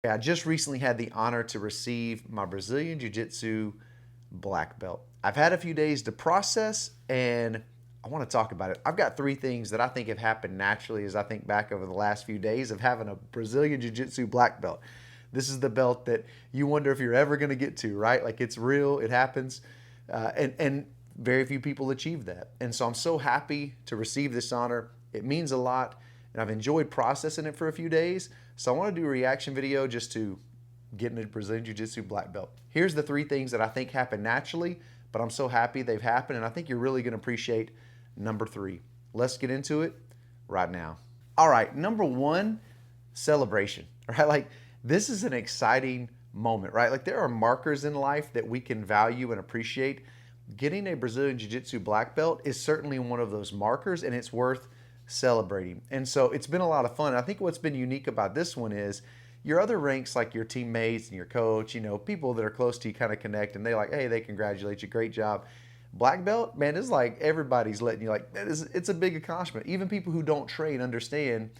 I just recently had the honor to receive my Brazilian Jiu Jitsu black belt. I've had a few days to process and I want to talk about it. I've got three things that I think have happened naturally as I think back over the last few days of having a Brazilian Jiu Jitsu black belt. This is the belt that you wonder if you're ever going to get to, right? Like it's real, it happens, and very few people achieve that. And so I'm so happy to receive this honor. It means a lot, and I've enjoyed processing it for a few days. So I want to do a reaction video just to getting a Brazilian Jiu Jitsu black belt. Here's the three things that I think happen naturally, but I'm so happy they've happened, and I think you're really going to appreciate number three. Let's get into it right now. All right, number one, celebration. Right, like this is an exciting moment, right? Like there are markers in life that we can value and appreciate. Getting a Brazilian Jiu Jitsu black belt is certainly one of those markers, and it's worth celebrating. And so it's been a lot of fun. I think what's been unique about this one is your other ranks, like your teammates and your coach, people that are close to you kind of connect and they like, hey, they congratulate you, great job. Black belt, man, it's like everybody's letting you like, it's a big accomplishment. Even people who don't train understand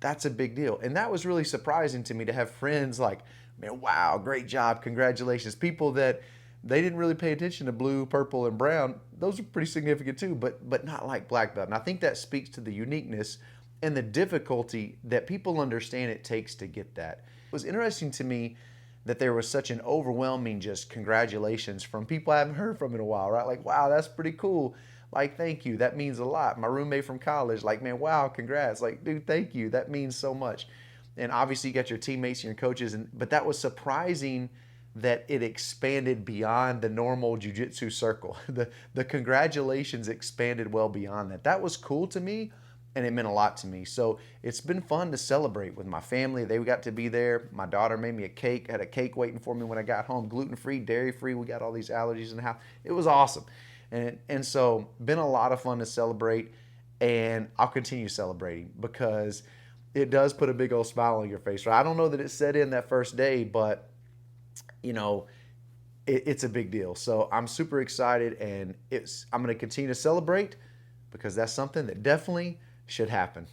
that's a big deal. And that was really surprising to me to have friends like, man, wow, great job, congratulations. People that they didn't really pay attention to blue, purple, and brown. Those are pretty significant too, but not like black belt. And I think that speaks to the uniqueness and the difficulty that people understand it takes to get that. It was interesting to me that there was such an overwhelming just congratulations from people I haven't heard from in a while, right? Like, wow, that's pretty cool. Like, thank you. That means a lot. My roommate from college, like, man, wow, congrats. Like, dude, thank you. That means so much. And obviously you got your teammates and your coaches, but that was surprising that it expanded beyond the normal jiu-jitsu circle. The congratulations expanded well beyond that. That was cool to me, and it meant a lot to me. So it's been fun to celebrate with my family. They got to be there. My daughter made me a cake, had a cake waiting for me when I got home, gluten-free, dairy-free. We got all these allergies in the house. It was awesome. And so been a lot of fun to celebrate, and I'll continue celebrating because it does put a big old smile on your face, right? I don't know that it set in that first day, but it's a big deal. So I'm super excited, and I'm going to continue to celebrate because that's something that definitely should happen.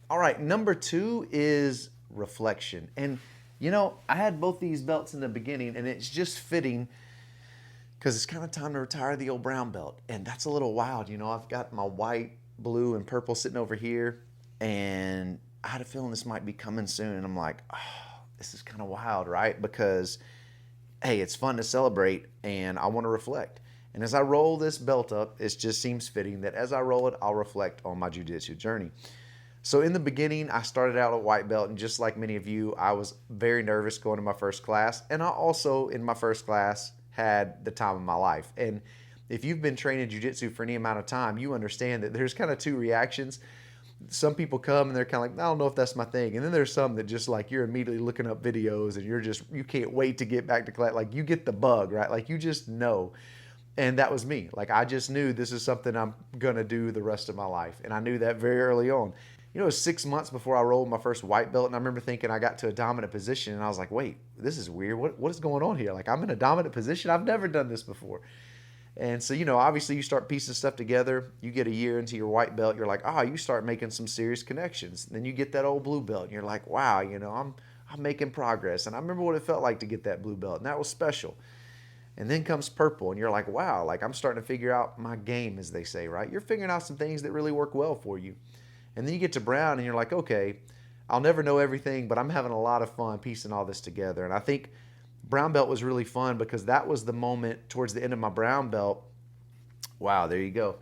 All right, number two is reflection. And I had both these belts in the beginning, and it's just fitting because it's kind of time to retire the old brown belt, and that's a little wild. I've got my white, blue, and purple sitting over here, and I had a feeling this might be coming soon, and I'm like, oh, this is kind of wild, right? Because hey, it's fun to celebrate, and I want to reflect. And as I roll this belt up, it just seems fitting that as I roll it, I'll reflect on my jiu-jitsu journey. So in the beginning, I started out at white belt, and just like many of you, I was very nervous going to my first class. And I also, in my first class, had the time of my life. And if you've been training jiu-jitsu for any amount of time, you understand that there's kind of two reactions. Some people come and they're kind of like, I don't know if that's my thing. And then there's some that just like you're immediately looking up videos and you can't wait to get back to class. Like you get the bug, right? Like you just know. And that was me. Like I just knew this is something I'm going to do the rest of my life. And I knew that very early on. It was 6 months before I rolled my first white belt. And I remember thinking I got to a dominant position and I was like, wait, this is weird. What is going on here? Like I'm in a dominant position. I've never done this before. And so, obviously you start piecing stuff together. You get a year into your white belt. You're like, you start making some serious connections. Then you get that old blue belt and you're like, wow, I'm making progress. And I remember what it felt like to get that blue belt. And that was special. And then comes purple and you're like, wow, like I'm starting to figure out my game, as they say, right? You're figuring out some things that really work well for you. And then you get to brown and you're like, okay, I'll never know everything, but I'm having a lot of fun piecing all this together. And I think brown belt was really fun because that was the moment towards the end of my brown belt. Wow, there you go.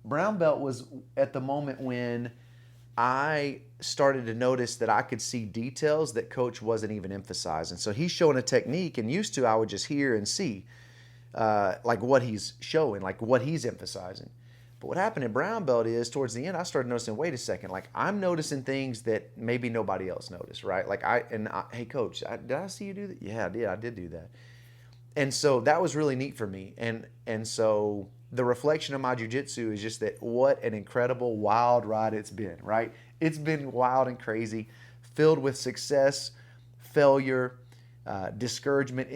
Brown belt was at the moment when I started to notice that I could see details that coach wasn't even emphasizing. So he's showing a technique, and used to I would just hear and see like what he's showing, like what he's emphasizing. But what happened in brown belt is towards the end, I started noticing, wait a second, like I'm noticing things that maybe nobody else noticed, right? Like hey coach, did I see you do that? Yeah, I did do that. And so that was really neat for me. And so the reflection of my jiu-jitsu is just that what an incredible wild ride it's been, right? It's been wild and crazy, filled with success, failure, discouragement,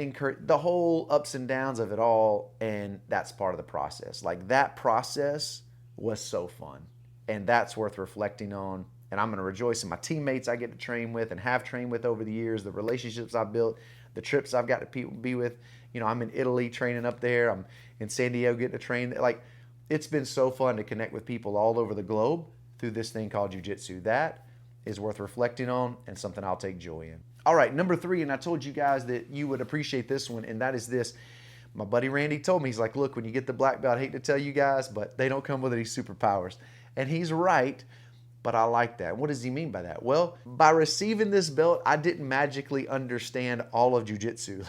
the whole ups and downs of it all, and that's part of the process. Like that process was so fun, and that's worth reflecting on and I'm going to rejoice in my teammates I get to train with and have trained with over the years, the relationships I've built, the trips I've got to be with. You know, I'm in Italy training up there. I'm in San Diego getting to train. Like, it's been so fun to connect with people all over the globe through this thing called jiu-jitsu. That is worth reflecting on and something I'll take joy in. All right, number 3, and I told you guys that you would appreciate this one, and that is this. My buddy Randy told me, he's like, look, when you get the black belt, I hate to tell you guys, but they don't come with any superpowers. And he's right, but I like that. What does he mean by that? Well, by receiving this belt, I didn't magically understand all of jiu-jitsu.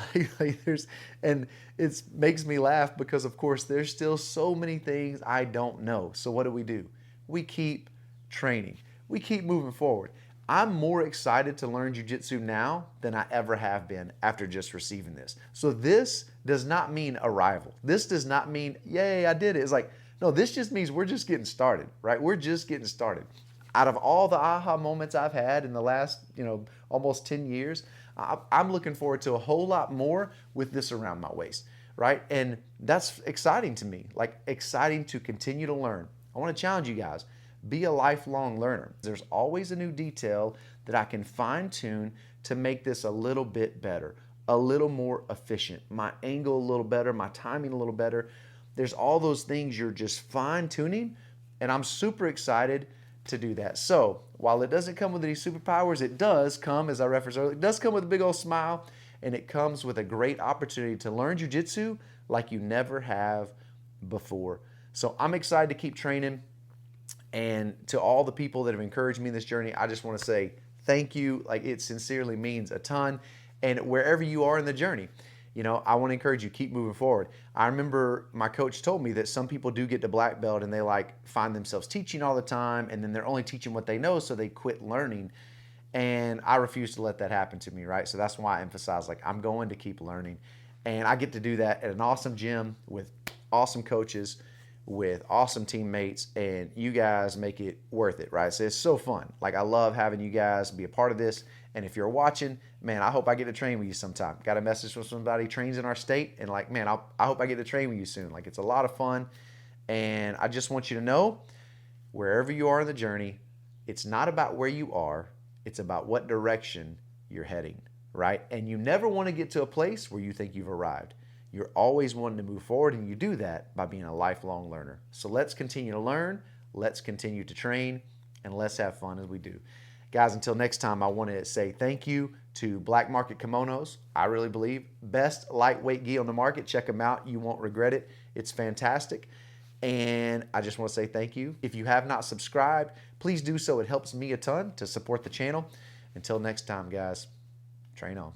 And it makes me laugh because, of course, there's still so many things I don't know. So what do? We keep training. We keep moving forward. I'm more excited to learn jiu-jitsu now than I ever have been after just receiving this. So this does not mean arrival. This does not mean, yay, I did it. It's like, no, this just means we're just getting started, right? We're just getting started. Out of all the aha moments I've had in the last, almost 10 years, I'm looking forward to a whole lot more with this around my waist, right? And that's exciting to me, like exciting to continue to learn. I want to challenge you guys. Be a lifelong learner. There's always a new detail that I can fine tune to make this a little bit better, a little more efficient, my angle a little better, my timing a little better. There's all those things you're just fine tuning, and I'm super excited to do that. So while it doesn't come with any superpowers, it does come, as I referenced earlier, it does come with a big old smile, and it comes with a great opportunity to learn jiu-jitsu like you never have before. So I'm excited to keep training. And to all the people that have encouraged me in this journey, I just want to say thank you. Like, it sincerely means a ton. And wherever you are in the journey, I want to encourage you, keep moving forward. I remember my coach told me that some people do get to black belt and they find themselves teaching all the time, and then they're only teaching what they know, so they quit learning. And I refuse to let that happen to me, right? So that's why I emphasize, I'm going to keep learning. And I get to do that at an awesome gym with awesome coaches, with awesome teammates, and you guys make it worth it, right? So it's so fun. I love having you guys be a part of this. And if you're watching, man, I hope I get to train with you sometime. Got a message from somebody trains in our state, and man, I hope I get to train with you soon. It's a lot of fun. And I just want you to know, wherever you are in the journey, it's not about where you are, it's about what direction you're heading, right? And you never want to get to a place where you think you've arrived. You're always wanting to move forward, and you do that by being a lifelong learner. So let's continue to learn, let's continue to train, and let's have fun as we do. Guys, until next time, I want to say thank you to Black Market Kimonos. I really believe best lightweight gi on the market. Check them out. You won't regret it. It's fantastic. And I just want to say thank you. If you have not subscribed, please do so. It helps me a ton to support the channel. Until next time, guys, train on.